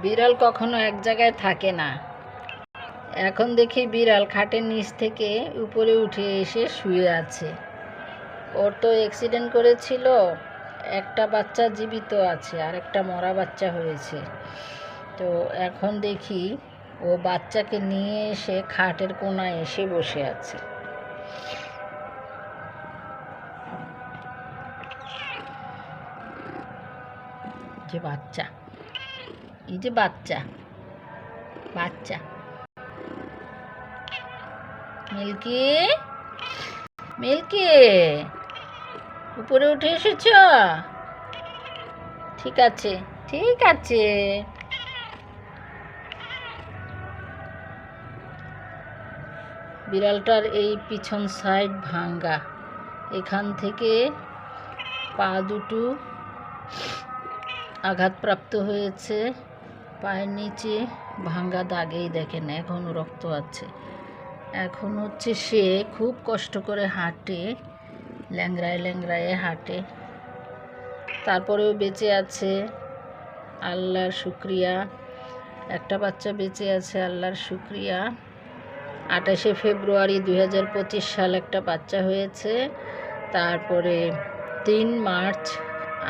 বিড়াল কখনো এক জায়গায় থাকে না। এখন দেখি বিড়াল খাটের নিচ থেকে উপরে উঠে এসে শুয়ে আছে। ওর তো অ্যাক্সিডেন্ট করেছিল, একটা বাচ্চা জীবিত আছে আর একটা মরা বাচ্চা হয়েছে। তো এখন দেখি ও বাচ্চাকে নিয়ে এসে খাটের কোনায় এসে বসে আছে। যে বাচ্চা, এই যে বাচ্চা বাচ্চা মিল্কি, মিল্কি উপরে উঠে এসেছ? ঠিক আছে, ঠিক আছে। বিড়ালটার এই পিছন সাইড ভাঙ্গা, এখান থেকে পা দুটো আঘাতপ্রাপ্ত হয়েছে, পায়ের নিচে ভাঙ্গা দাগেই দেখেন এখনও রক্ত আছে। এখন হচ্ছে সে খুব কষ্ট করে হাঁটে, ল্যাংড়ায় ল্যাংড়ায় হাঁটে, তারপরেও বেঁচে আছে, আল্লাহর শুকরিয়া। একটা বাচ্চা বেঁচে আছে, আল্লাহর শুকরিয়া। 28শে ফেব্রুয়ারি 2025 সাল একটা বাচ্চা হয়েছে। তারপরে 3 মার্চ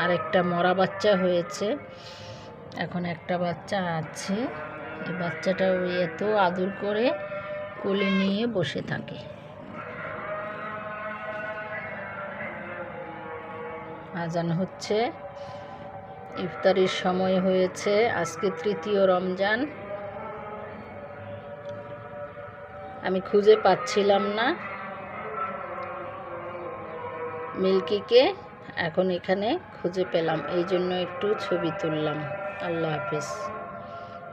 আরেকটা মরা বাচ্চা হয়েছে। এখন একটা বাচ্চা আছে। এই বাচ্চাটা ওই এত আদর করে কোলে নিয়ে বসে থাকে। আজান হচ্ছে, ইফতারির সময় হয়েছে। আজকে 3য় রমজান। আমি খুঁজে পাচ্ছিলাম না মিল্কিকে, এখন এখানে খুঁজে পেলাম, এই জন্য একটু ছবি তুললাম। আল্লাহ হাফেজ।